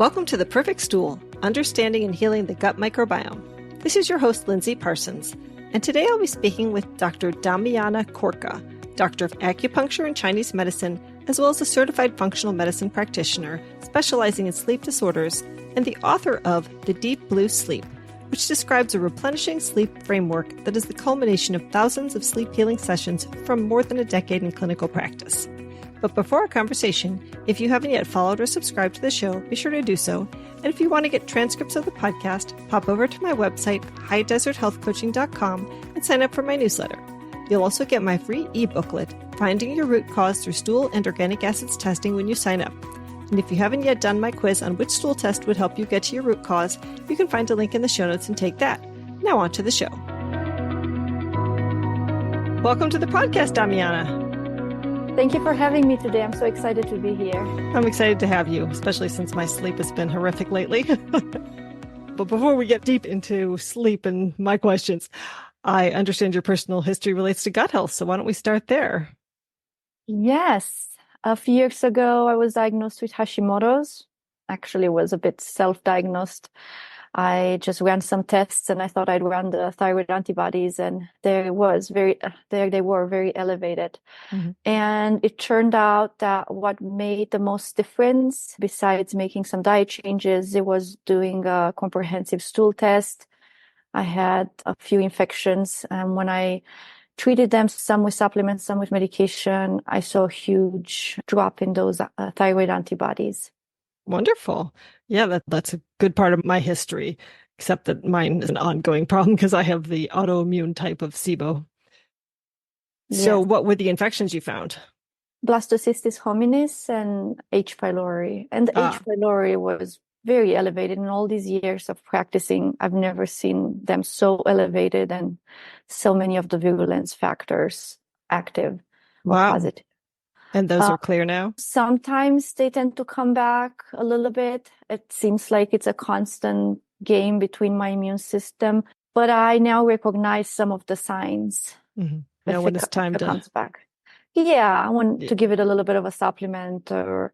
Welcome to The Perfect Stool, Understanding and Healing the Gut Microbiome. This is your host, Lindsay Parsons, and today I'll be speaking with Dr. Damiana Corca, Doctor of Acupuncture and Chinese Medicine, as well as a certified functional medicine practitioner specializing in sleep disorders, and the author of The Deep Blue Sleep, which describes a replenishing sleep framework that is the culmination of thousands of sleep healing sessions from more than a decade in clinical practice. But before our conversation, if you haven't yet followed or subscribed to the show, be sure to do so. And if you want to get transcripts of the podcast, pop over to my website, highdeserthealthcoaching.com, and sign up for my newsletter. You'll also get my free e-booklet, Finding Your Root Cause Through Stool and Organic Acids Testing, when you sign up. And if you haven't yet done my quiz on which stool test would help you get to your root cause, you can find a link in the show notes and take that. Now on to the show. Welcome to the podcast, Damiana. Thank you for having me today. I'm so excited to be here. I'm excited to have you, especially since my sleep has been horrific lately. But before we get deep into sleep and my questions, I understand your personal history relates to gut health. So why don't we start there? Yes. A few years ago, I was diagnosed with Hashimoto's. Actually, was a bit self-diagnosed. I just ran some tests and I thought I'd run the thyroid antibodies, and they were very elevated. Mm-hmm. And it turned out that what made the most difference, besides making some diet changes, it was doing a comprehensive stool test. I had a few infections, and when I treated them, some with supplements, some with medication, I saw a huge drop in those thyroid antibodies. Wonderful. Yeah, that's a good part of my history, except that mine is an ongoing problem because I have the autoimmune type of SIBO. So what were the infections you found? Blastocystis hominis and H. pylori. And the H. pylori was very elevated. In all these years of practicing, I've never seen them so elevated and so many of the virulence factors active or positive. And those are clear now? Sometimes they tend to come back a little bit. It seems like it's a constant game between my immune system, but I now recognize some of the signs. Mm-hmm. Now when it's time to comes back. Yeah, I want to give it a little bit of a supplement, or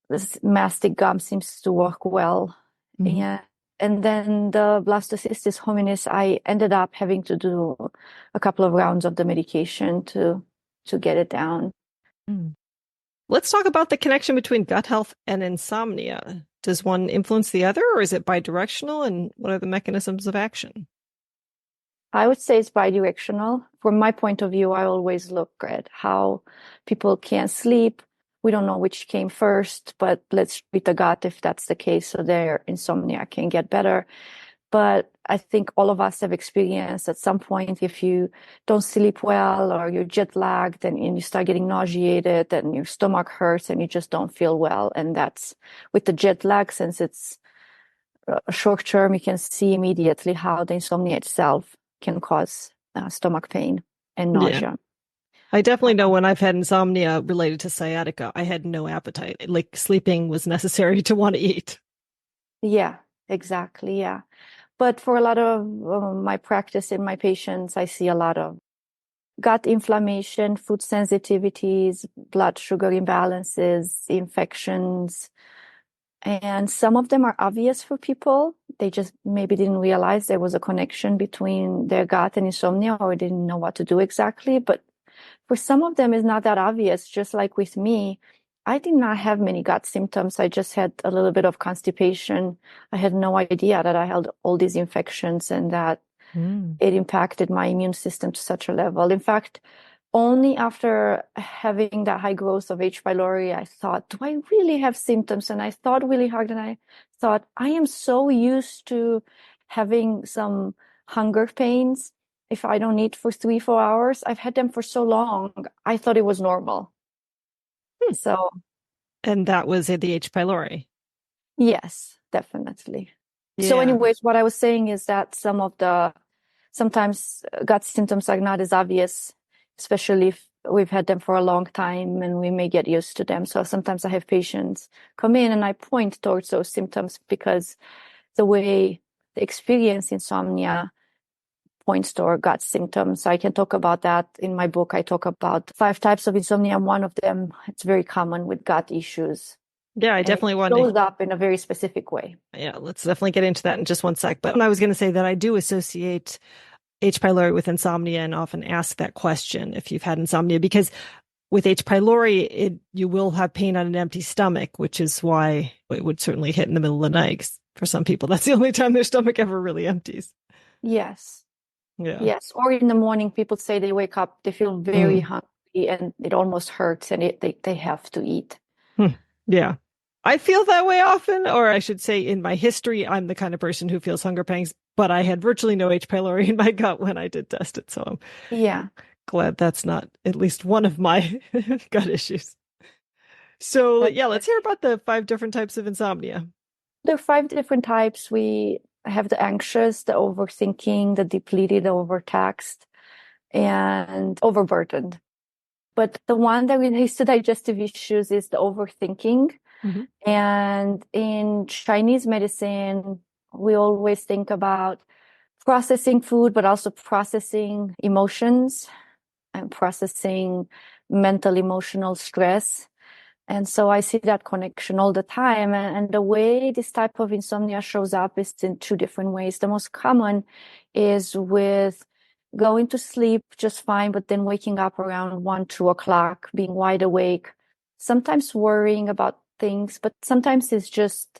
this mastic gum seems to work well. Mm-hmm. Yeah. And then the blastocystis hominis, I ended up having to do a couple of rounds of the medication to get it down. Let's talk about the connection between gut health and insomnia. Does one influence the other, or is it bidirectional? And what are the mechanisms of action? I would say it's bidirectional. From my point of view, I always look at how people can't sleep. We don't know which came first, but let's treat the gut if that's the case, so their insomnia can get better. But I think all of us have experienced at some point, if you don't sleep well or you're jet lagged and you start getting nauseated and your stomach hurts and you just don't feel well. And that's with the jet lag, since it's short term, you can see immediately how the insomnia itself can cause stomach pain and nausea. Yeah. I definitely know when I've had insomnia related to sciatica, I had no appetite. Like sleeping was necessary to want to eat. Yeah, exactly. Yeah. But for a lot of my practice in my patients, I see a lot of gut inflammation, food sensitivities, blood sugar imbalances, infections. And some of them are obvious for people. They just maybe didn't realize there was a connection between their gut and insomnia, or didn't know what to do exactly. But for some of them, it's not that obvious. Just like with me, I did not have many gut symptoms. I just had a little bit of constipation. I had no idea that I had all these infections and that it impacted my immune system to such a level. In fact, only after having that high growth of H. pylori, I thought, do I really have symptoms? And I thought really hard, and I thought, I am so used to having some hunger pains if I don't eat for 3-4 hours. I've had them for so long, I thought it was normal. So, and that was the H. pylori. Yes, definitely. Yeah. So anyways, what I was saying is that sometimes gut symptoms are not as obvious, especially if we've had them for a long time and we may get used to them. So sometimes I have patients come in and I point towards those symptoms because the way they experience insomnia points to our gut symptoms. I can talk about that in my book. I talk about 5 types of insomnia. One of them, it's very common with gut issues. Yeah, I And it definitely want to. shows up in a very specific way. Yeah, let's definitely get into that in just one sec. But I was going to say that I do associate H. pylori with insomnia and often ask that question if you've had insomnia, because with H. pylori, you will have pain on an empty stomach, which is why it would certainly hit in the middle of the night. 'Cause for some people, that's the only time their stomach ever really empties. Yes. Yeah. Yes. Or in the morning, people say they wake up, they feel very Mm. hungry and it almost hurts and they have to eat. Hmm. Yeah. I feel that way often, or I should say, in my history, I'm the kind of person who feels hunger pangs, but I had virtually no H. pylori in my gut when I did test it. So I'm Yeah. glad that's not at least one of my gut issues. So, That's yeah, good. let's hear about the 5 different types of insomnia. There are 5 different types. We have the anxious, the overthinking, the depleted, the overtaxed, and overburdened. But the one that relates to digestive issues is the overthinking. Mm-hmm. And in Chinese medicine, we always think about processing food, but also processing emotions and processing mental, emotional stress. And so I see that connection all the time. And the way this type of insomnia shows up is in 2 different ways. The most common is with going to sleep just fine, but then waking up around 1, 2 o'clock, being wide awake, sometimes worrying about things, but sometimes it's just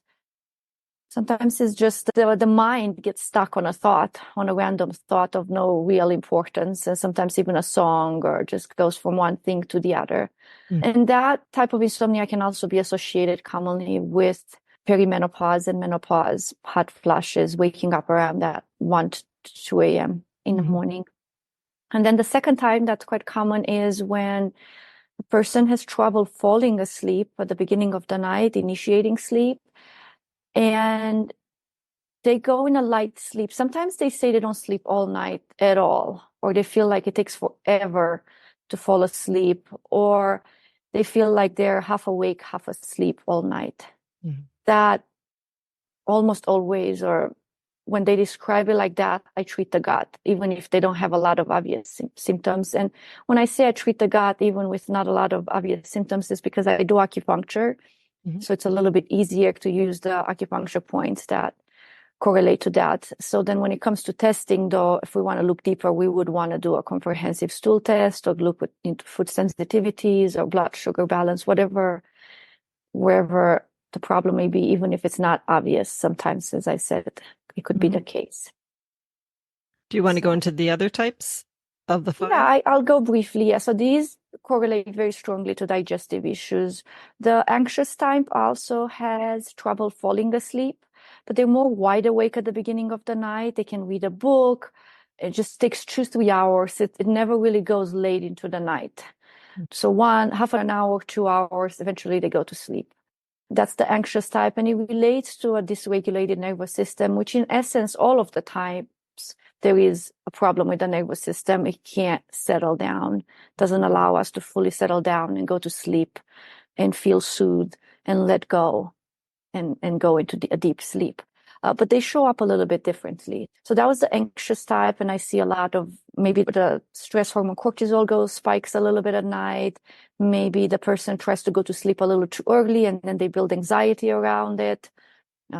the mind gets stuck on a thought, on a random thought of no real importance, and sometimes even a song, or just goes from one thing to the other. Mm. And that type of insomnia can also be associated commonly with perimenopause and menopause, hot flashes, waking up around that 1 to 2 a.m. in the Mm-hmm. morning. And then the second time that's quite common is when a person has trouble falling asleep at the beginning of the night, initiating sleep, and they go in a light sleep. Sometimes they say they don't sleep all night at all, or they feel like it takes forever to fall asleep, or they feel like they're half awake, half asleep all night. Mm-hmm. That almost always, or when they describe it like that, I treat the gut, even if they don't have a lot of obvious symptoms. And when I say I treat the gut, even with not a lot of obvious symptoms, is because I do acupuncture. Mm-hmm. So it's a little bit easier to use the acupuncture points that correlate to that. So then when it comes to testing, though, if we want to look deeper, we would want to do a comprehensive stool test or look into food sensitivities or blood sugar balance, wherever the problem may be, even if it's not obvious. Sometimes, as I said, it could be Mm-hmm. the case. Do you want to go So, into the other types of the 5? yeah, I'll go briefly. Yeah, so these correlate very strongly to digestive issues. The anxious type also has trouble falling asleep, but they're more wide awake at the beginning of the night. They can read a book. It just takes 2, 3 hours. It never really goes late into the night. So half an hour, 2 hours, eventually they go to sleep. That's the anxious type, and it relates to a dysregulated nervous system, which in essence, all of the types, there is a problem with the nervous system. It can't settle down, doesn't allow us to fully settle down and go to sleep and feel soothed and let go and go into a deep sleep. But they show up a little bit differently. So that was the anxious type, and I see a lot of maybe the stress hormone cortisol spikes a little bit at night. Maybe the person tries to go to sleep a little too early, and then they build anxiety around it.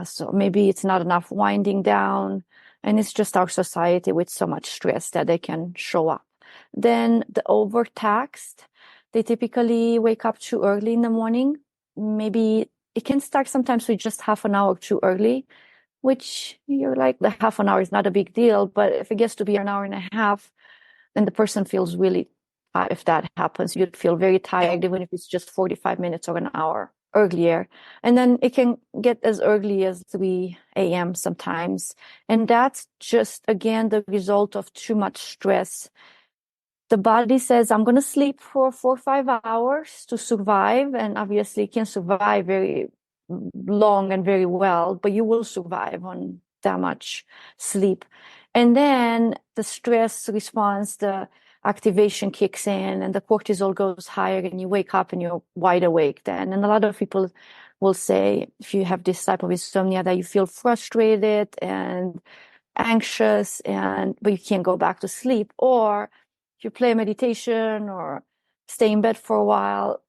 So maybe it's not enough winding down, and it's just our society with so much stress that they can show up. Then the overtaxed, they typically wake up too early in the morning. Maybe it can start sometimes with just half an hour too early, which you're like, the half an hour is not a big deal. But if it gets to be an hour and a half, then the person feels really, if that happens, you'd feel very tired, even if it's just 45 minutes or an hour earlier. And then it can get as early as 3 a.m. sometimes. And that's just, again, the result of too much stress. The body says, I'm going to sleep for 4 or 5 hours to survive. And obviously, it can survive very long and very well, but you will survive on that much sleep. And then the stress response, the activation kicks in and the cortisol goes higher and you wake up and you're wide awake then. And a lot of people will say, if you have this type of insomnia, that you feel frustrated and anxious, but you can't go back to sleep. Or if you play meditation or stay in bed for a while,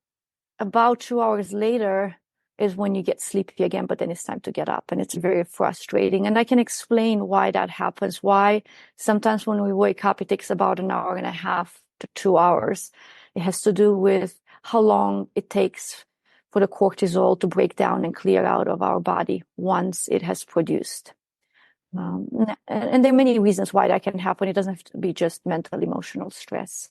about 2 hours later, is when you get sleepy again, but then it's time to get up, and it's very frustrating. And I can explain why that happens, why sometimes when we wake up, it takes about an hour and a half to 2 hours. It has to do with how long it takes for the cortisol to break down and clear out of our body once it has produced. And there are many reasons why that can happen. It doesn't have to be just mental, emotional stress.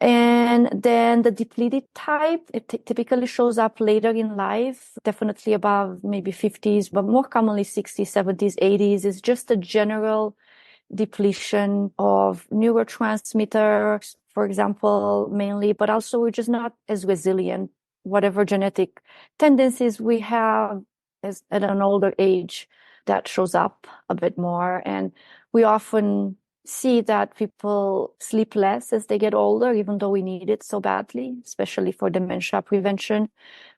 And then the depleted type, it typically shows up later in life, definitely above maybe 50s, but more commonly 60s, 70s, 80s. Is just a general depletion of neurotransmitters, for example, mainly, but also we're just not as resilient. Whatever genetic tendencies we have as at an older age, that shows up a bit more. And we often see that people sleep less as they get older, even though we need it so badly, especially for dementia prevention.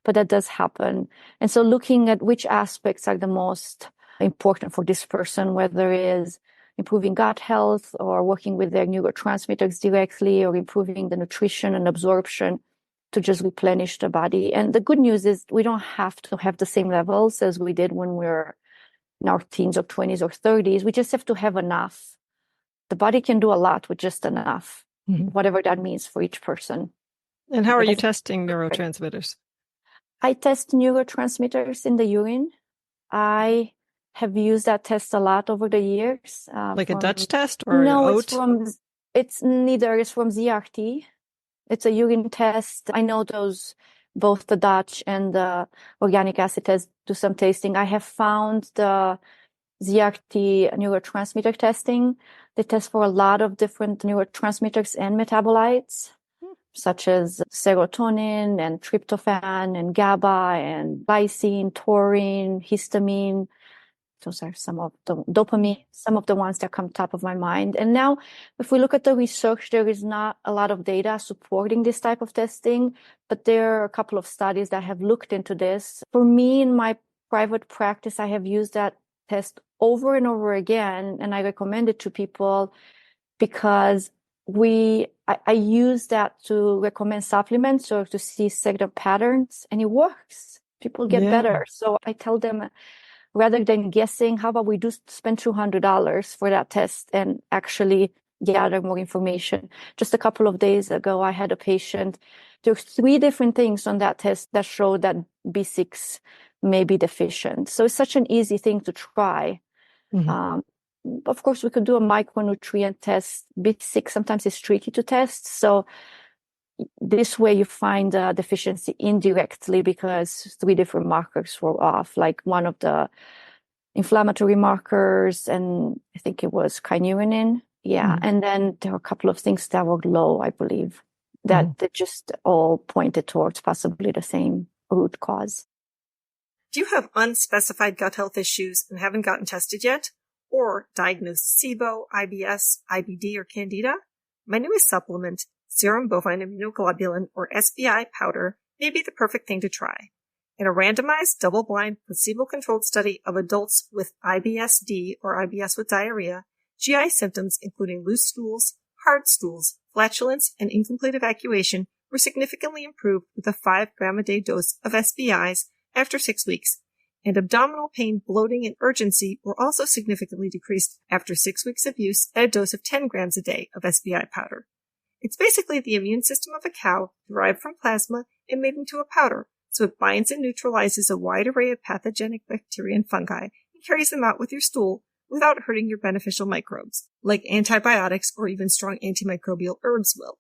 But that does happen. And so looking at which aspects are the most important for this person, whether it is improving gut health or working with their neurotransmitters directly or improving the nutrition and absorption to just replenish the body. And the good news is we don't have to have the same levels as we did when we're in our teens or 20s or 30s. We just have to have enough. The body can do a lot with just enough, whatever that means for each person. And how are you testing neurotransmitters? I test neurotransmitters in the urine. I have used that test a lot over the years. Like a Dutch test or no, an oat? it's neither. It's from Zrt. It's a urine test. I know both the Dutch and the organic acid test do some tasting. I have found the Zrt neurotransmitter testing. They test for a lot of different neurotransmitters and metabolites, such as serotonin and tryptophan and Gaba and glycine, taurine, histamine. Those are some of the dopamine, some of the ones that come top of my mind. And now, if we look at the research, there is not a lot of data supporting this type of testing, but there are a couple of studies that have looked into this. For me, in my private practice, I have used that test over and over again, and I recommend it to people because I use that to recommend supplements or to see certain patterns, and it works. People get better. So I tell them, rather than guessing, how about we do spend $200 for that test and actually gather more information? Just a couple of days ago, I had a patient. There's 3 different things on that test that show that B6 may be deficient. So it's such an easy thing to try. Of course, we could do a micronutrient test. B6 sometimes is tricky to test. So this way you find a deficiency indirectly because 3 different markers were off, like one of the inflammatory markers, and I think it was kynurenine. And then there are a couple of things that were low, I believe, that just all pointed towards possibly the same root cause. Do you have unspecified gut health issues and haven't gotten tested yet? Or diagnosed SIBO, IBS, IBD, or Candida? My newest supplement, serum bovine immunoglobulin, or SBI powder, may be the perfect thing to try. In a randomized, double-blind, placebo-controlled study of adults with IBS-D or IBS with diarrhea, GI symptoms including loose stools, hard stools, flatulence, and incomplete evacuation were significantly improved with a 5-gram-a-day dose of SBIs after 6 weeks, and abdominal pain, bloating, and urgency were also significantly decreased after 6 weeks of use at a dose of 10 grams a day of SBI powder. It's basically the immune system of a cow derived from plasma and made into a powder, so it binds and neutralizes a wide array of pathogenic bacteria and fungi and carries them out with your stool without hurting your beneficial microbes, like antibiotics or even strong antimicrobial herbs will.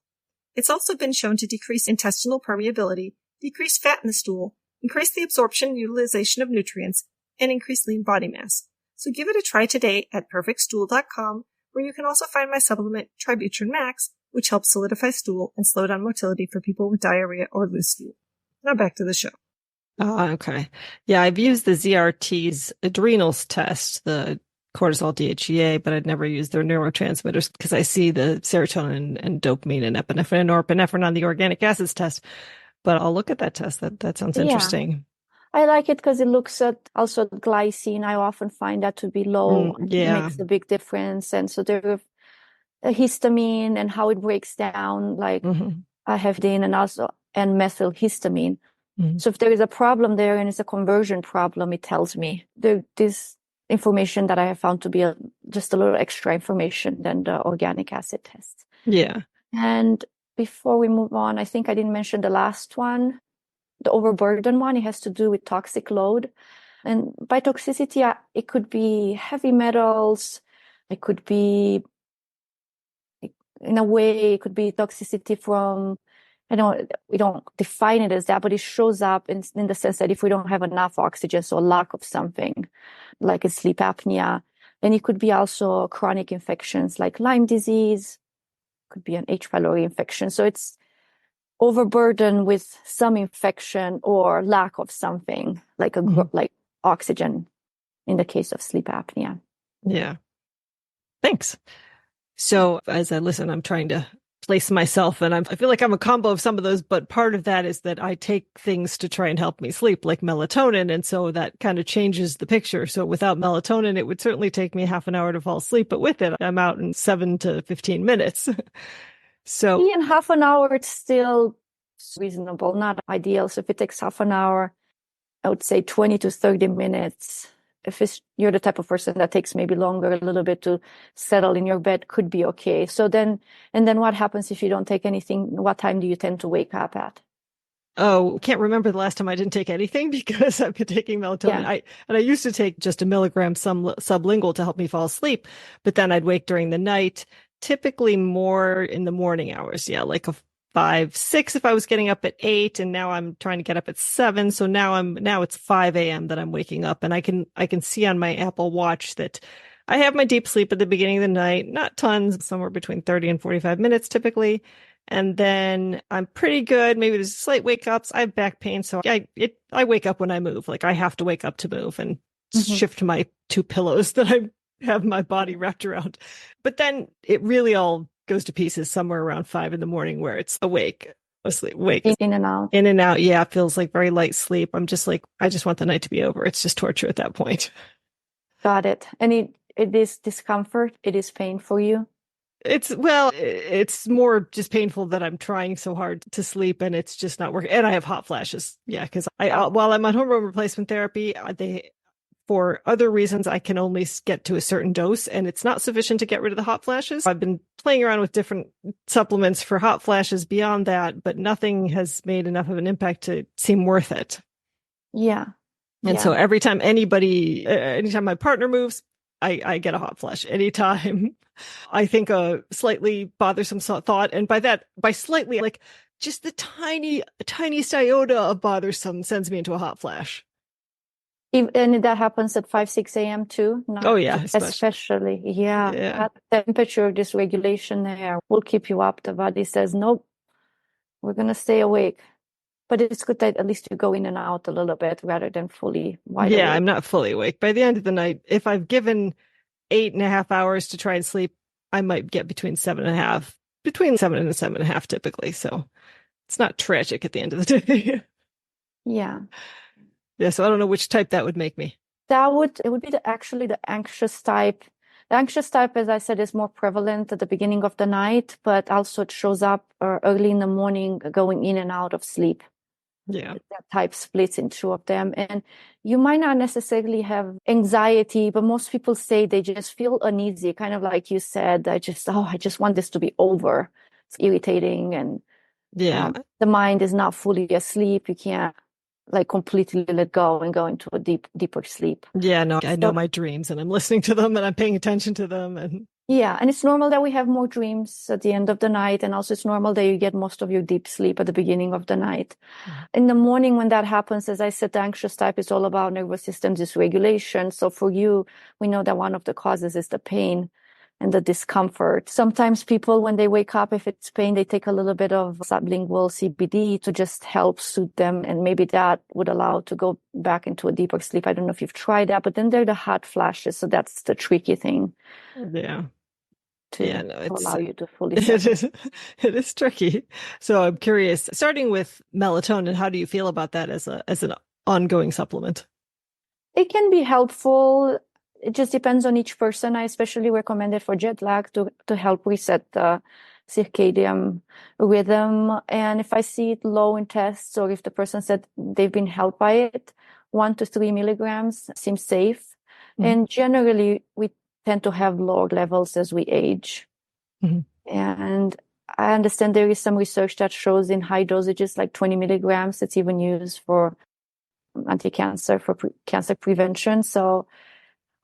It's also been shown to decrease intestinal permeability, decrease fat in the stool, increase the absorption and utilization of nutrients, and increase lean body mass. So give it a try today at perfectstool.com, where you can also find my supplement Tributrin Max, which helps solidify stool and slow down motility for people with diarrhea or loose stool. Now back to the show. Oh, okay. Yeah, I've used the Zrts adrenals test, the cortisol DHEA, but I'd never used their neurotransmitters because I see the serotonin and dopamine and epinephrine and norepinephrine on the organic acids test. But I'll look at that test. That sounds interesting. I like it because it looks at also glycine. I often find that to be low. It makes a big difference. And so there are histamine and how it breaks down, like I have and methylhistamine. Mhm. So if there is a problem there and it's a conversion problem, it tells me this information that I have found to be just a little extra information than the organic acid tests. Yeah. And before we move on, I think I didn't mention the last one, the overburden one. It has to do with toxic load. And by toxicity, it could be heavy metals. It could be, in a way, it could be toxicity from, we don't define it as that, but it shows up in the sense that if we don't have enough oxygen, so a lack of something, like a sleep apnea. And it could be also chronic infections like Lyme disease, could be an H. pylori infection. So it's overburden with some infection or lack of something, like like oxygen in the case of sleep apnea. Yeah. Thanks. So as I listen, I'm trying to place myself, and I feel like I'm a combo of some of those, but part of that is that I take things to try and help me sleep, like melatonin. And so that kind of changes the picture. So without melatonin, it would certainly take me half an hour to fall asleep. But with it, I'm out in 7 to 15 minutes. So in half an hour, it's still reasonable, not ideal. So if it takes half an hour, I would say 20 to 30 minutes. If you're the type of person that takes maybe longer a little bit to settle in your bed, could be okay. So then what happens if you don't take anything? What time do you tend to wake up at? Oh, can't remember the last time I didn't take anything because I've been taking melatonin. Yeah. I used to take just a milligram sublingual to help me fall asleep, but then I'd wake during the night, typically more in the morning hours. Yeah, like a 5, 6 if I was getting up at 8, and now I'm trying to get up at 7. So now it's 5 a.m. that I'm waking up, and I can see on my Apple Watch that I have my deep sleep at the beginning of the night, not tons, somewhere between 30 and 45 minutes typically. And then I'm pretty good. Maybe there's slight wake ups. I have back pain, so I wake up when I move. Like I have to wake up to move and shift my 2 pillows that I have my body wrapped around. But then it really all goes to pieces somewhere around 5 in the morning, where it's awake, asleep, wake, In and out. in and out. Yeah, it feels like very light sleep. I'm just like, I just want the night to be over. It's just torture at that point. Got it. And it is discomfort. It is pain for you. It's more just painful that I'm trying so hard to sleep and it's just not working. And I have hot flashes. Yeah, because while I'm on hormone replacement therapy, for other reasons, I can only get to a certain dose, and it's not sufficient to get rid of the hot flashes. I've been playing around with different supplements for hot flashes beyond that, but nothing has made enough of an impact to seem worth it. Yeah. And so every time anytime my partner moves, I get a hot flash. Anytime I think a slightly bothersome thought, and by slightly, like just the tiniest iota of bothersome sends me into a hot flash. And that happens at 5, 6 a.m. too? Oh, yeah. Especially. Yeah. That temperature dysregulation there will keep you up. The body says, nope, we're going to stay awake. But it's good that at least you go in and out a little bit rather than fully wide awake. Yeah, I'm not fully awake. By the end of the night, if I've given 8.5 hours to try and sleep, I might get between 7 and 7.5 typically. So it's not tragic at the end of the day. Yeah. Yeah, so I don't know which type that would make me. It would be actually the anxious type. The anxious type, as I said, is more prevalent at the beginning of the night, but also it shows up early in the morning, going in and out of sleep. Yeah. That type splits in 2 of them. And you might not necessarily have anxiety, but most people say they just feel uneasy, kind of like you said, I just want this to be over. It's irritating. And the mind is not fully asleep. You can't like completely let go and go into a deeper sleep. Yeah, no, I know my dreams and I'm listening to them and I'm paying attention to them. And it's normal that we have more dreams at the end of the night. And also it's normal that you get most of your deep sleep at the beginning of the night. Mm-hmm. In the morning when that happens, as I said, the anxious type is all about nervous system dysregulation. So for you, we know that one of the causes is the pain and the discomfort. Sometimes people, when they wake up, if it's pain, they take a little bit of sublingual CBD to just help soothe them. And maybe that would allow to go back into a deeper sleep. I don't know if you've tried that, but then there are the hot flashes. So that's the tricky thing. Yeah. To allow you to fully settle. It is tricky. So I'm curious, starting with melatonin, how do you feel about that as an ongoing supplement? It can be helpful. It just depends on each person. I especially recommend it for jet lag to help reset the circadian rhythm. And if I see it low in tests, or if the person said they've been helped by it, 1 to 3 milligrams seems safe. And generally, we tend to have lower levels as we age. And I understand there is some research that shows in high dosages, like 20 milligrams, it's even used for anti-cancer, for cancer prevention. So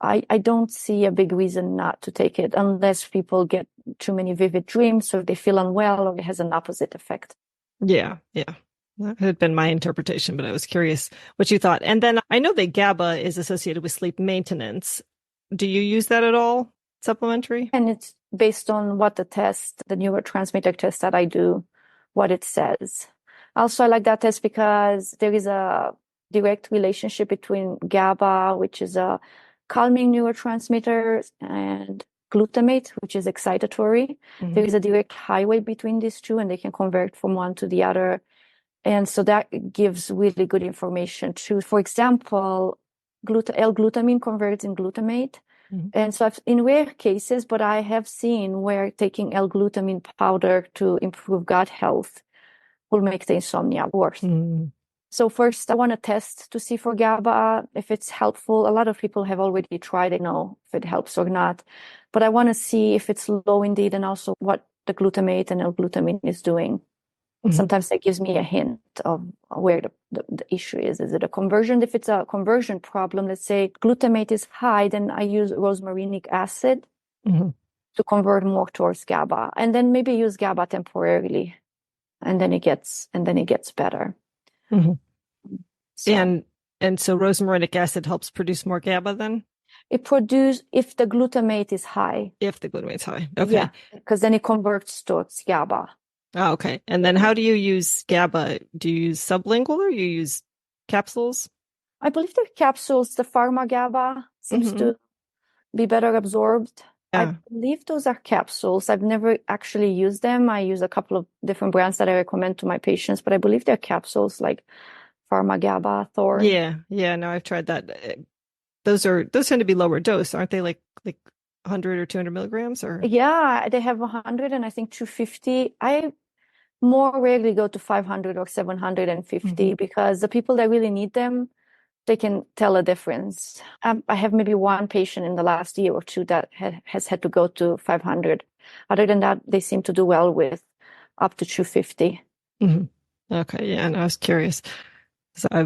I don't see a big reason not to take it unless people get too many vivid dreams, or they feel unwell, or it has an opposite effect. Yeah. That had been my interpretation, but I was curious what you thought. And then I know that GABA is associated with sleep maintenance. Do you use that at all, supplementary? And it's based on what the neurotransmitter test that I do, what it says. Also, I like that test because there is a direct relationship between GABA, which is a calming neurotransmitter, and glutamate, which is excitatory. There is a direct highway between these two, and they can convert from one to the other. And so that gives really good information too. For example, L-glutamine converts in glutamate. And so in rare cases, but I have seen where taking L-glutamine powder to improve gut health will make the insomnia worse. So first, I want to test to see for GABA if it's helpful. A lot of people have already tried it, know if it helps or not. But I want to see if it's low indeed, and also what the glutamate and L-glutamine is doing. Sometimes that gives me a hint of where the issue is. Is it a conversion? If it's a conversion problem, let's say glutamate is high, then I use rosmarinic acid to convert more towards GABA, and then maybe use GABA temporarily, and then it gets better. So, and so rosmarinic acid helps produce more GABA then? It produces if the glutamate is high. If the glutamate's high. Okay. Yeah, because then it converts towards GABA. Oh, okay. And then how do you use GABA? Do you use sublingual or you use capsules? I believe the capsules, the pharma GABA seems to be better absorbed. I believe those are capsules. I've never actually used them. I use a couple of different brands that I recommend to my patients, but I believe they're capsules like pharma GABA, Thor. Yeah. No, I've tried that. Those tend to be lower dose, aren't they? Like 100 or 200 milligrams, or? Yeah, they have 100 and I think 250. I more rarely go to 500 or 750 because the people that really need them, they can tell a difference. I have maybe one patient in the last year or two that has had to go to 500. Other than that, they seem to do well with up to 250. Okay, yeah, and I was curious. So I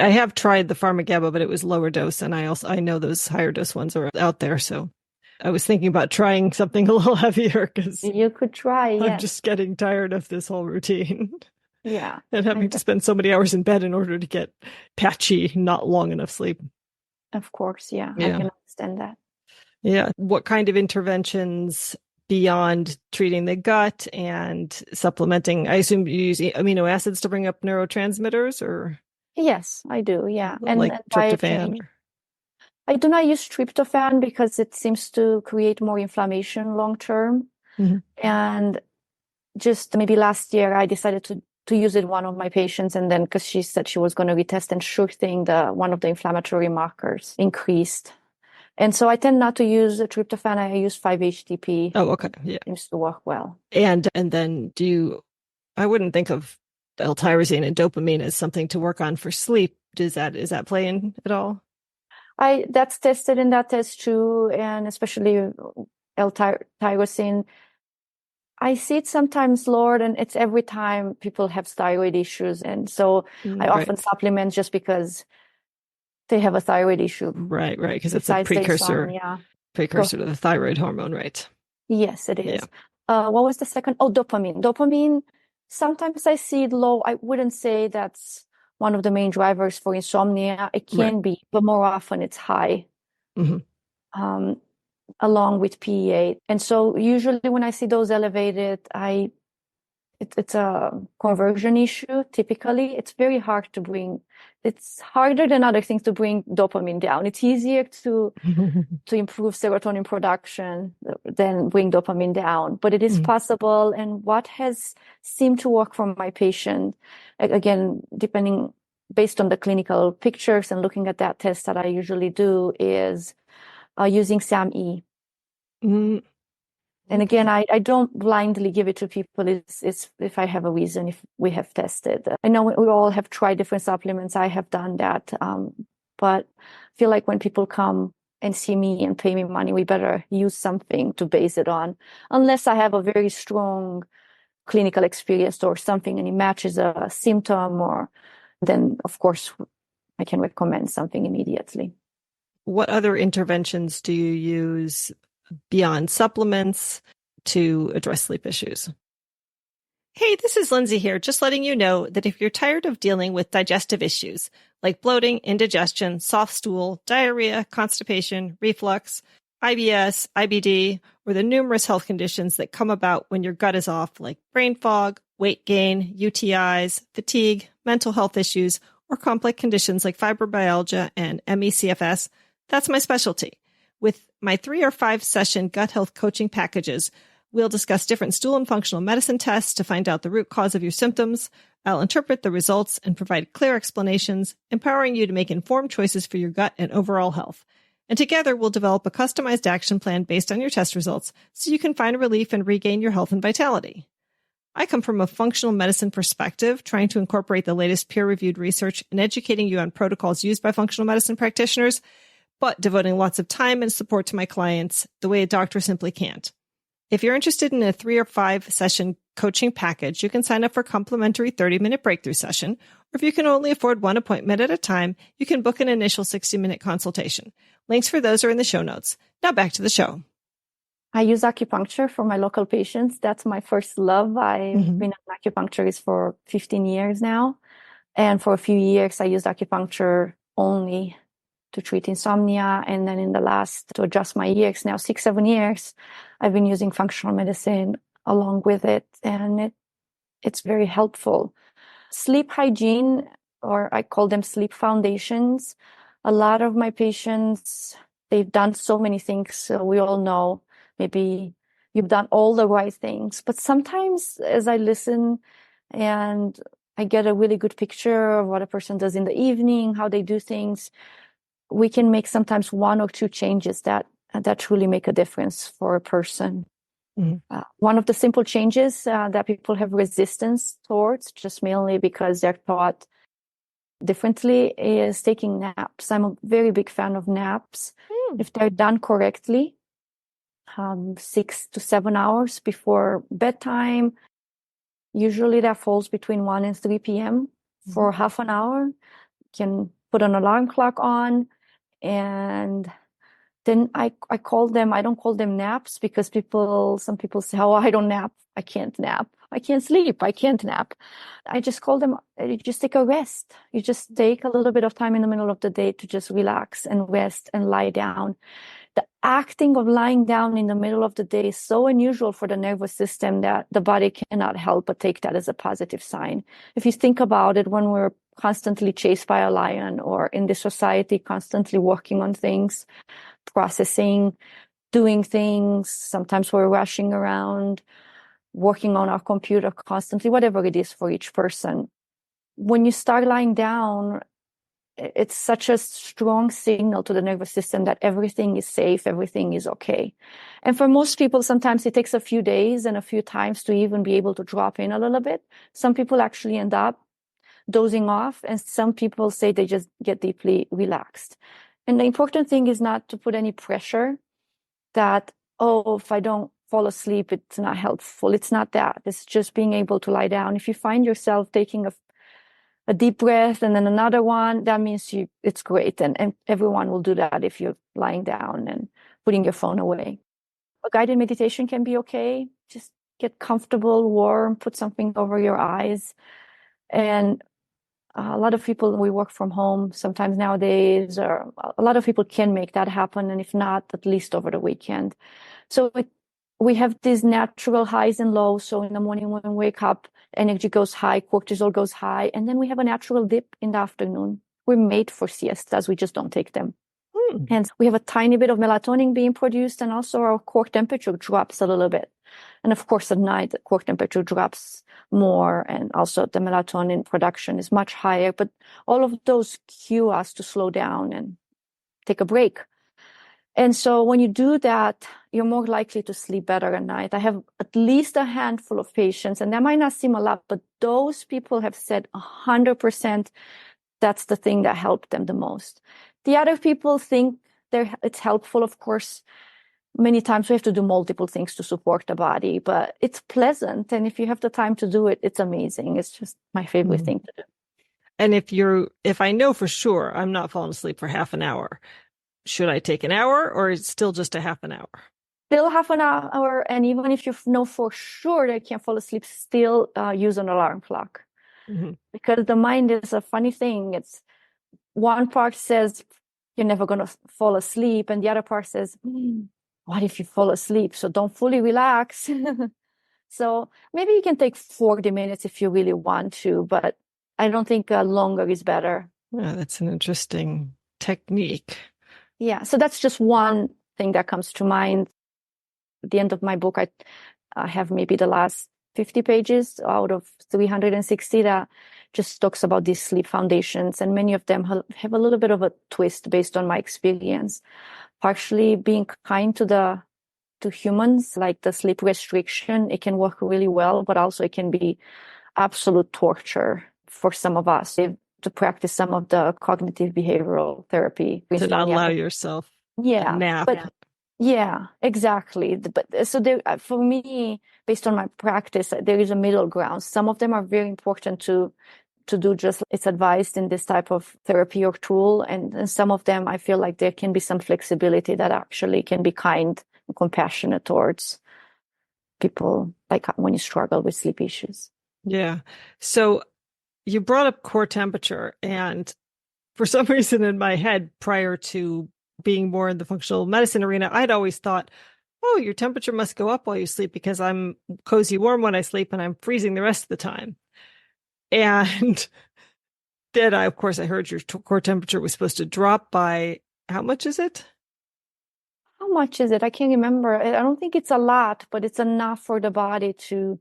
have tried the pharma GABA, but it was lower dose, and I know those higher dose ones are out there. So I was thinking about trying something a little heavier because you could try. I'm just getting tired of this whole routine. Yeah. And having to spend so many hours in bed in order to get patchy, not long enough sleep. Of course, yeah. I can understand that. Yeah. What kind of interventions beyond treating the gut and supplementing? I assume you use amino acids to bring up neurotransmitters, or? Yes, I do. Yeah. Like tryptophan? I do not use tryptophan because it seems to create more inflammation long term. And just maybe last year, I decided to use it in one of my patients, and then because she said she was going to retest, and sure thing, one of the inflammatory markers increased. And so I tend not to use tryptophan. I use 5-HTP. Oh, okay. Yeah. Seems to work well. And then I wouldn't think of L-tyrosine and dopamine as something to work on for sleep. Is that play in at all? That's tested in that test too, and especially L-tyrosine. I see it sometimes, Lord, and it's every time people have thyroid issues. And so I often supplement just because they have a thyroid issue. Right, because it's a precursor to the thyroid hormone, right? Yes, it is. Yeah. What was the second? Oh, dopamine. Dopamine, sometimes I see it low. I wouldn't say that's one of the main drivers for insomnia. It can be, but more often it's high. Along with PEA. And so usually when I see those elevated, it's a conversion issue. Typically, it's very hard to bring. It's harder than other things to bring dopamine down. It's easier to improve serotonin production than bring dopamine down, but it is possible. And what has seemed to work for my patient, again, based on the clinical pictures and looking at that test that I usually do, is using SAMe. And again, I don't blindly give it to people. It's if I have a reason, if we have tested. I know we all have tried different supplements. I have done that. But I feel like when people come and see me and pay me money, we better use something to base it on. Unless I have a very strong clinical experience or something and it matches a symptom, or then of course I can recommend something immediately. What other interventions do you use beyond supplements to address sleep issues? Hey, this is Lindsay here, just letting you know that if you're tired of dealing with digestive issues like bloating, indigestion, soft stool, diarrhea, constipation, reflux, IBS, IBD, or the numerous health conditions that come about when your gut is off, like brain fog, weight gain, UTIs, fatigue, mental health issues, or complex conditions like fibromyalgia and ME/CFS, that's my specialty. With my 3 or 5 session gut health coaching packages, we'll discuss different stool and functional medicine tests to find out the root cause of your symptoms. I'll interpret the results and provide clear explanations, empowering you to make informed choices for your gut and overall health. And together, we'll develop a customized action plan based on your test results so you can find relief and regain your health and vitality. I come from a functional medicine perspective, trying to incorporate the latest peer-reviewed research and educating you on protocols used by functional medicine practitioners, but devoting lots of time and support to my clients the way a doctor simply can't. If you're interested in a 3 or 5 session coaching package, you can sign up for a complimentary 30-minute breakthrough session. Or if you can only afford one appointment at a time, you can book an initial 60-minute consultation. Links for those are in the show notes. Now back to the show. I use acupuncture for my local patients. That's my first love. I've been an acupuncturist for 15 years now. And for a few years, I used acupuncture only to treat insomnia. And then in the last, to adjust my years, now 6-7 years, I've been using functional medicine along with it. And it's very helpful. Sleep hygiene, or I call them sleep foundations. A lot of my patients, they've done so many things. So we all know maybe you've done all the right things. But sometimes as I listen and I get a really good picture of what a person does in the evening, how they do things, we can make sometimes 1 or 2 changes that truly make a difference for a person. One of the simple changes that people have resistance towards, just mainly because they're taught differently, is taking naps. I'm a very big fan of naps. If they're done correctly, 6 to 7 hours before bedtime. Usually that falls between 1 and 3 p.m. for half an hour. You can put an alarm clock on, and then I call them, I don't call them naps because some people say, oh, I don't nap. I can't nap. I can't sleep. I can't nap. I just call them, you just take a rest. You just take a little bit of time in the middle of the day to just relax and rest and lie down. The acting of lying down in the middle of the day is so unusual for the nervous system that the body cannot help but take that as a positive sign. If you think about it, when we're constantly chased by a lion, or in this society, constantly working on things, processing, doing things, sometimes we're rushing around, working on our computer constantly, whatever it is for each person. When you start lying down, it's such a strong signal to the nervous system that everything is safe, everything is okay. And for most people, sometimes it takes a few days and a few times to even be able to drop in a little bit. Some people actually end up dozing off, and some people say they just get deeply relaxed. And the important thing is not to put any pressure that, oh, if I don't fall asleep, it's not helpful. It's not that. It's just being able to lie down. If you find yourself taking a deep breath and then another one, that means it's great. And everyone will do that if you're lying down and putting your phone away. A guided meditation can be okay. Just get comfortable, warm, put something over your eyes. And a lot of people, we work from home sometimes nowadays, or a lot of people can make that happen. And if not, at least over the weekend. So we have these natural highs and lows. So in the morning when we wake up, energy goes high, cortisol goes high, and then we have a natural dip in the afternoon. We're made for siestas, we just don't take them. And we have a tiny bit of melatonin being produced, and also our core temperature drops a little bit. And of course, at night, the core temperature drops more, and also the melatonin production is much higher. But all of those cue us to slow down and take a break. And so when you do that, you're more likely to sleep better at night. I have at least a handful of patients, and that might not seem a lot, but those people have said 100% that's the thing that helped them the most. The other people think it's helpful, of course. Many times we have to do multiple things to support the body, but it's pleasant. And if you have the time to do it, it's amazing. It's just my favorite thing to do. And if I know for sure I'm not falling asleep for half an hour, should I take an hour or is it still just a half an hour? Still half an hour. And even if you know for sure that you can't fall asleep, still use an alarm clock. Mm-hmm. Because the mind is a funny thing. It's one part says you're never going to fall asleep. And the other part says, what if you fall asleep? So don't fully relax. So maybe you can take 40 minutes if you really want to, but I don't think longer is better. Yeah, that's an interesting technique. Yeah, so that's just one thing that comes to mind. At the end of my book, I have maybe the last 50 pages out of 360 that just talks about these sleep foundations. And many of them have a little bit of a twist based on my experience. Partially being kind to humans, like the sleep restriction, it can work really well, but also it can be absolute torture for some of us to practice some of the cognitive behavioral therapy. To not allow yourself a nap. But yeah, exactly. But so there, for me, based on my practice, there is a middle ground. Some of them are very important to do just it's advised in this type of therapy or tool. And some of them, I feel like there can be some flexibility that actually can be kind and compassionate towards people, like when you struggle with sleep issues. Yeah. So you brought up core temperature, and for some reason in my head, prior to being more in the functional medicine arena, I'd always thought, oh, your temperature must go up while you sleep because I'm cozy warm when I sleep and I'm freezing the rest of the time. And then of course, I heard your core temperature was supposed to drop by, how much is it? How much is it? I can't remember. I don't think it's a lot, but it's enough for the body to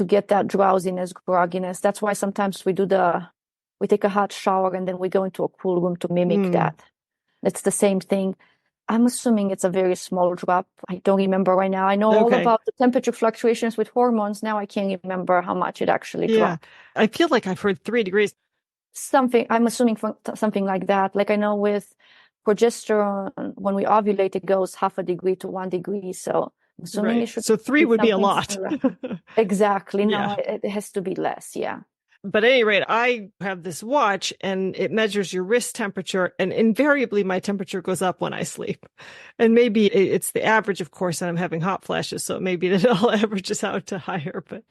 get that drowsiness, grogginess. That's why sometimes we take a hot shower and then we go into a cool room to mimic that. It's the same thing. I'm assuming it's a very small drop. I don't remember right now. I know all about the temperature fluctuations with hormones. Now I can't remember how much it actually dropped. I feel like I've heard 3 degrees. I'm assuming something like that. Like I know with progesterone, when we ovulate, it goes half a degree to 1 degree. So I'm assuming it should. So 3 would be a lot. Exactly. No, it has to be less. Yeah. But at any rate, I have this watch and it measures your wrist temperature, and invariably my temperature goes up when I sleep. And maybe it's the average, of course, and I'm having hot flashes, so maybe that all averages out to higher. But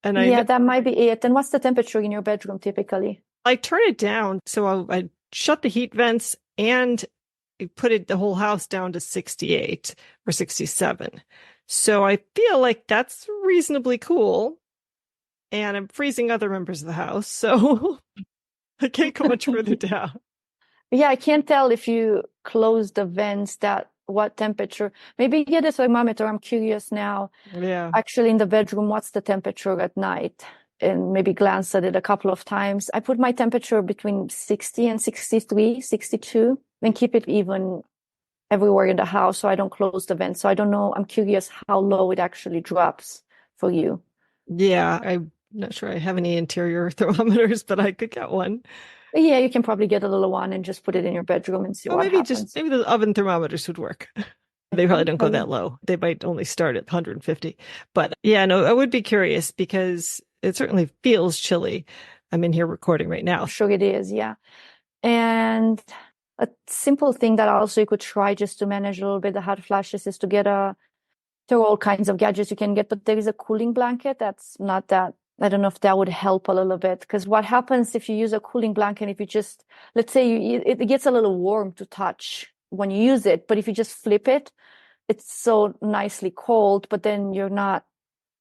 that might be it. And what's the temperature in your bedroom typically? I turn it down, so I shut the heat vents and put the whole house down to 68 or 67. So I feel like that's reasonably cool. And I'm freezing other members of the house, so I can't go much further down. Yeah, I can't tell if you close the vents what temperature. Maybe get a thermometer. I'm curious now. Yeah. Actually, in the bedroom, what's the temperature at night? And maybe glance at it a couple of times. I put my temperature between 60 and 63, 62, and keep it even everywhere in the house so I don't close the vents. So I don't know. I'm curious how low it actually drops for you. Yeah, I'm not sure I have any interior thermometers, but I could get one. Yeah, you can probably get a little one and just put it in your bedroom and see what happens. Maybe the oven thermometers would work. They probably don't go that low. They might only start at 150. But yeah, no, I would be curious because it certainly feels chilly. I'm in here recording right now. Sure it is, yeah. And a simple thing that also you could try just to manage a little bit the hot flashes is to get there are all kinds of gadgets you can get, but there is a cooling blanket that's not that. I don't know if that would help a little bit, because what happens if you use a cooling blanket, if you just, let's say it gets a little warm to touch when you use it, but if you just flip it, it's so nicely cold, but then you're not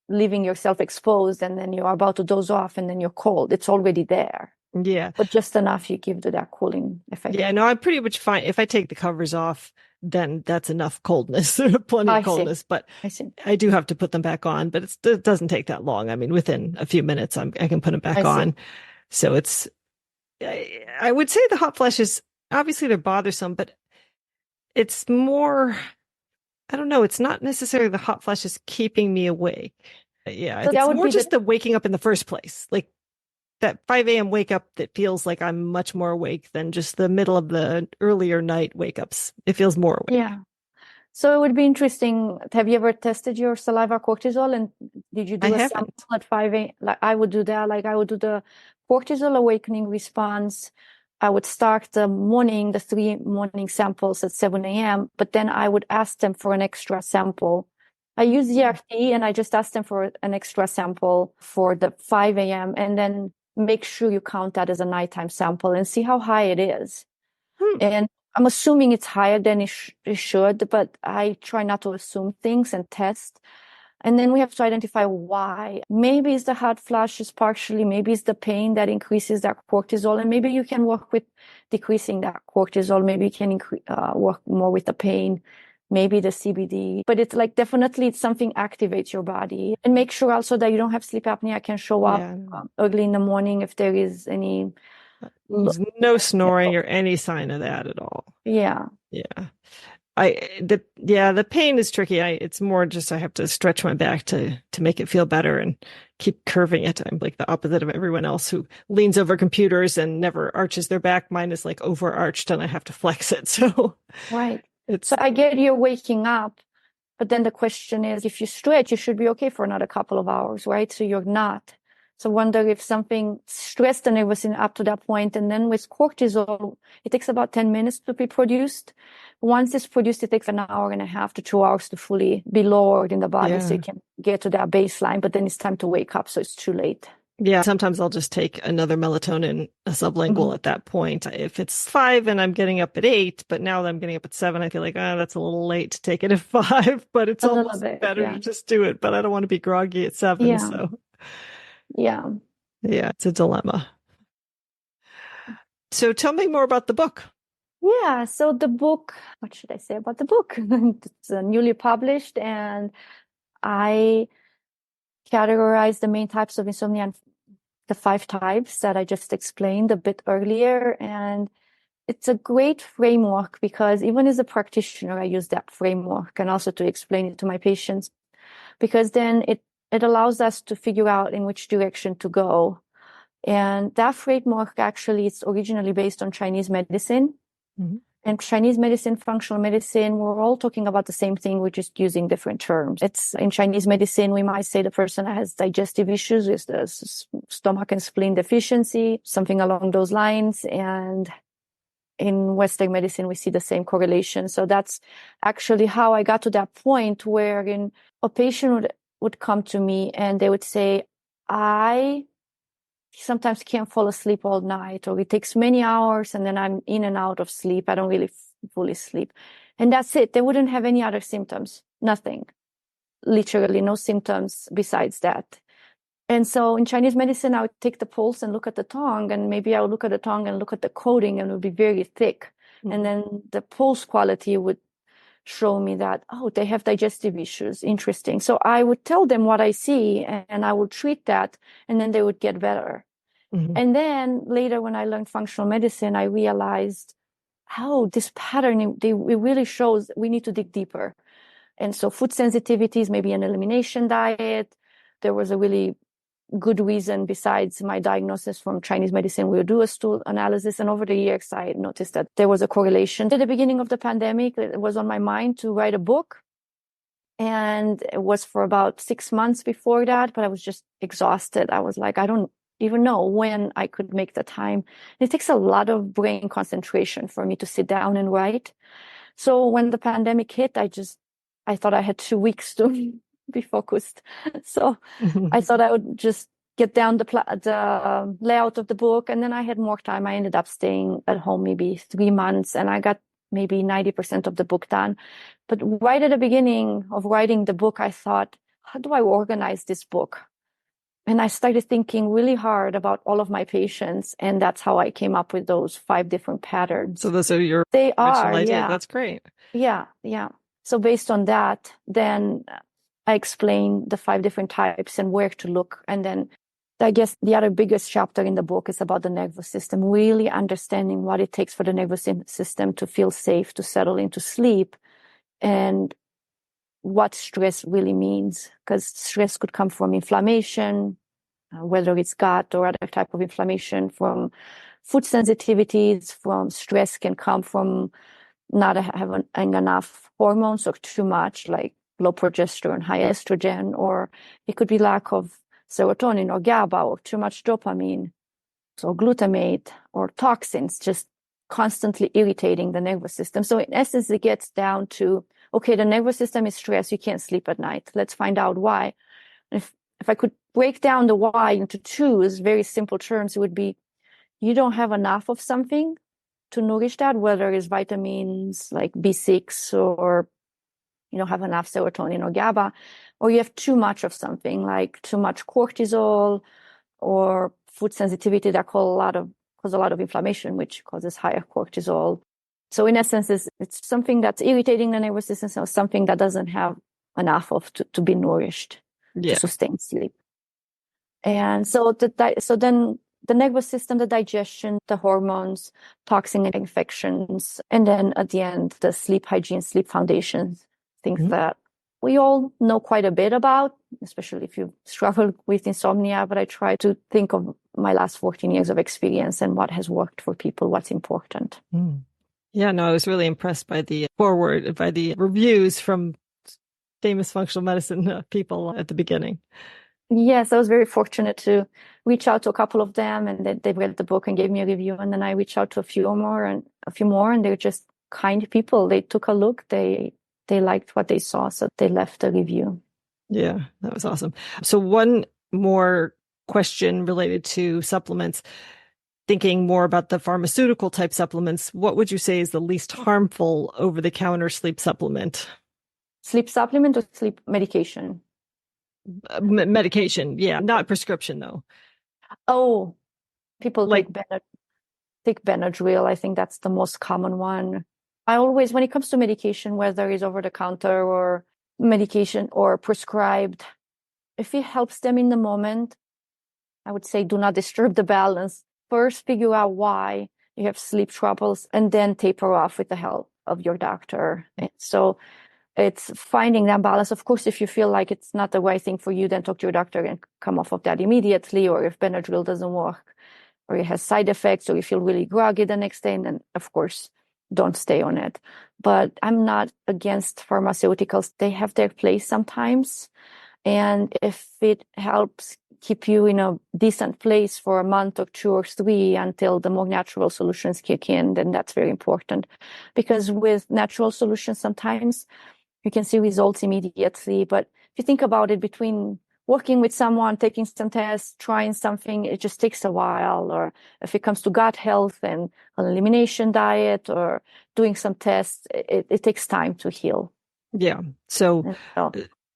leaving yourself exposed and then you're about to doze off and then you're cold. It's already there. Yeah. But just enough you give to that cooling effect. Yeah, no, I'm pretty much fine. If I take the covers off, then that's enough coldness, plenty of coldness. But I do have to put them back on, but it doesn't take that long. I mean, within a few minutes, I can put them back on. So I would say the hot flashes, obviously they're bothersome, but it's more, I don't know, it's not necessarily the hot flashes keeping me awake. Yeah, So that it's would more be just the waking up in the first place. Like that 5 a.m. wake up that feels like I'm much more awake than just the middle of the earlier night wake ups. It feels more awake. yeah. So it would be interesting. Have you ever tested your saliva cortisol, and did you I do a sample haven't. at 5 a.m.? Like I would do that. Like I would do the cortisol awakening response. I would start the morning, the 3 morning samples at 7 a.m., but then I would ask them for an extra sample. I use Zrt and I just asked them for an extra sample for the 5 a.m. and then make sure you count that as a nighttime sample and see how high it is. Hmm. And I'm assuming it's higher than it should, but I try not to assume things and test. And then we have to identify why. Maybe it's the hot flashes partially, maybe it's the pain that increases that cortisol, and maybe you can work with decreasing that cortisol. Maybe you can work more with the pain, maybe the CBD. But it's like definitely it's something activates your body. And make sure also that you don't have sleep apnea can show up Yeah. early in the morning if there is any. There's no snoring or any sign of that at all. Yeah. Yeah. The pain is tricky. It's more just I have to stretch my back to make it feel better and keep curving it. I'm like the opposite of everyone else who leans over computers and never arches their back. Mine is like overarched and I have to flex it. So Right. it's So I get you're waking up, but then the question is, if you stretch, you should be okay for another couple of hours, right? So you're not. So wonder if something stressed the nervous system up to that point, and then with cortisol, it takes about 10 minutes to be produced. Once it's produced, it takes an hour and a half to 2 hours to fully be lowered in the body, so yeah. you can get to that baseline. But then it's time to wake up, so it's too late. Yeah, sometimes I'll just take another melatonin, a sublingual Mhm. at that point. If it's 5 and I'm getting up at 8, but now that I'm getting up at 7, I feel like, that's a little late to take it at 5, but it's A little almost bit, better to yeah, just do it. But I don't want to be groggy at 7. yeah, So yeah. yeah, it's a dilemma. So tell me more about the book. Yeah, so the book, what should I say about the book? It's newly published, and I categorize the main types of insomnia and the 5 types that I just explained a bit earlier. And it's a great framework because even as a practitioner, I use that framework and also to explain it to my patients, because then it allows us to figure out in which direction to go. And that framework actually is originally based on Chinese medicine. Mhm. And Chinese medicine, functional medicine, we're all talking about the same thing. We're just using different terms. It's in Chinese medicine, we might say the person has digestive issues with the stomach and spleen deficiency, something along those lines. And in Western medicine, we see the same correlation. So that's actually how I got to that point where a patient would come to me and they would say, I sometimes can't fall asleep all night, or it takes many hours and then I'm in and out of sleep. I don't really fully sleep. And that's it. They wouldn't have any other symptoms, nothing, literally no symptoms besides that. And so in Chinese medicine, I would take the pulse and look at the tongue, and maybe I would look at the tongue and look at the coating, and it would be very thick. Mhm. And then the pulse quality would show me that, oh, they have digestive issues. Interesting. So I would tell them what I see and I would treat that, and then they would get better. Mhm. And then later, when I learned functional medicine, I realized how this pattern, it really shows we need to dig deeper. And so food sensitivities, maybe an elimination diet. There was a really good reason besides my diagnosis from Chinese medicine. We would do a stool analysis. And over the years, I noticed that there was a correlation. At the beginning of the pandemic, it was on my mind to write a book. And it was for about 6 months before that, but I was just exhausted. I was like, I don't even know when I could make the time. It takes a lot of brain concentration for me to sit down and write. So when the pandemic hit, I thought I had 2 weeks to be focused. So I thought I would just get down the layout of the book, and then I had more time. I ended up staying at home maybe 3 months, and I got maybe 90% of the book done. But right at the beginning of writing the book, I thought, how do I organize this book? And I started thinking really hard about all of my patients, and that's how I came up with those 5 different patterns. So those are your They original are, ideas. yeah. That's great. Yeah, yeah. So based on that, then I explained the 5 different types and where to look. And then I guess the other biggest chapter in the book is about the nervous system, really understanding what it takes for the nervous system to feel safe, to settle into sleep, and what stress really means. Because stress could come from inflammation, whether it's gut or other type of inflammation, from food sensitivities, from stress can come from not having enough hormones or too much, like low progesterone, high estrogen, or it could be lack of serotonin or Gaba or too much dopamine, or glutamate or toxins, just constantly irritating the nervous system. So in essence, it gets down to, okay, the nervous system is stressed, you can't sleep at night. Let's find out why. If I could break down the why into two, very simple terms, it would be you don't have enough of something to nourish that, whether it's vitamins like B6 or you don't have enough serotonin or GABA, or you have too much of something like too much cortisol or food sensitivity that cause a lot of inflammation, which causes higher cortisol. So in essence, it's something that's irritating the nervous system, or something that doesn't have enough of to be nourished to sustain sleep. And so then the nervous system, the digestion, the hormones, toxin and infections, and then at the end, the sleep hygiene, sleep foundations, things that we all know quite a bit about, especially if you struggle with insomnia. But I try to think of my last 14 years of experience and what has worked for people, what's important. Yeah, no, I was really impressed by the reviews from famous functional medicine people at the beginning. Yes, I was very fortunate to reach out to a couple of them, and they read the book and gave me a review. And then I reached out to a few more, and they're just kind people. They took a look, they liked what they saw, so they left a review. Yeah, that was awesome. So one more question related to supplements, thinking more about the pharmaceutical type supplements, what would you say is the least harmful over-the-counter sleep supplement? Sleep supplement or sleep medication? Medication, yeah, not prescription though. Oh, people like take Benadryl. I think that's the most common one. I always, when it comes to medication, whether it's over the counter or medication or prescribed, if it helps them in the moment, I would say do not disturb the balance. First, figure out why you have sleep troubles, and then taper off with the help of your doctor. And so it's finding that balance. Of course, if you feel like it's not the right thing for you, then talk to your doctor and come off of that immediately. Or if Benadryl doesn't work, or it has side effects, or you feel really groggy the next day, then of course, don't stay on it. But I'm not against pharmaceuticals. They have their place sometimes. And if it helps keep you in a decent place for a month or 2 or 3 until the more natural solutions kick in, then that's very important. Because with natural solutions, sometimes you can see results immediately. But if you think about it, between working with someone, taking some tests, trying something, it just takes a while. Or if it comes to gut health and an elimination diet or doing some tests, it takes time to heal. Yeah. So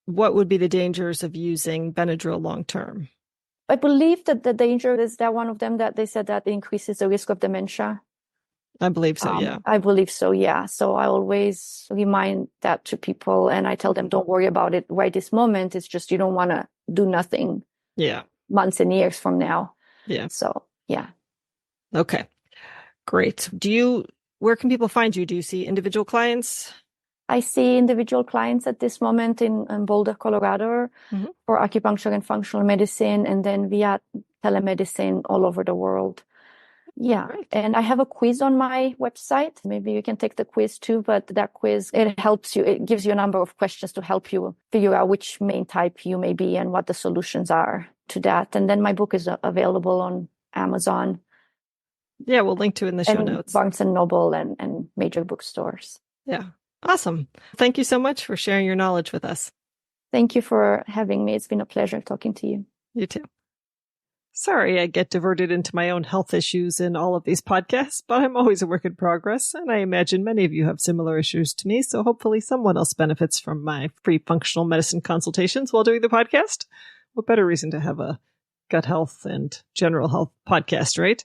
what would be the dangers of using Benadryl long term? I believe that the danger is that one of them that they said that increases the risk of dementia. I believe so, yeah. I believe so, yeah. So I always remind that to people, and I tell them, don't worry about it right this moment. It's just you don't want to do nothing months and years from now. Yeah. So, yeah. Okay, great. Where can people find you? Do you see individual clients? I see individual clients at this moment in Boulder, Colorado, for acupuncture and functional medicine, and then via telemedicine all over the world. Yeah. Great. And I have a quiz on my website. Maybe you can take the quiz too, but that quiz, it helps you. It gives you a number of questions to help you figure out which main type you may be and what the solutions are to that. And then my book is available on Amazon. Yeah, we'll link to it in the show notes. Barnes & Noble and major bookstores. Yeah. Awesome. Thank you so much for sharing your knowledge with us. Thank you for having me. It's been a pleasure talking to you. You too. Sorry, I get diverted into my own health issues in all of these podcasts, but I'm always a work in progress, and I imagine many of you have similar issues to me, so hopefully someone else benefits from my free functional medicine consultations while doing the podcast. What better reason to have a gut health and general health podcast, right?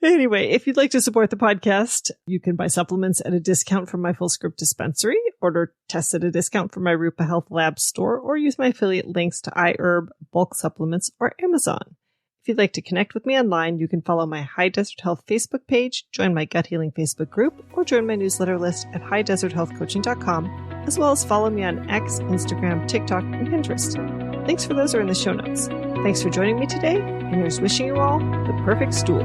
Anyway, if you'd like to support the podcast, you can buy supplements at a discount from my Full Script dispensary, order tests at a discount from my Rupa Health Lab store, or use my affiliate links to iHerb, bulk supplements, or Amazon. If you'd like to connect with me online, you can follow my High Desert Health Facebook page, join my Gut Healing Facebook group, or join my newsletter list at highdeserthealthcoaching.com, as well as follow me on X, Instagram, TikTok, and Pinterest. Links for those are in the show notes. Thanks for joining me today, and here's wishing you all the perfect stool.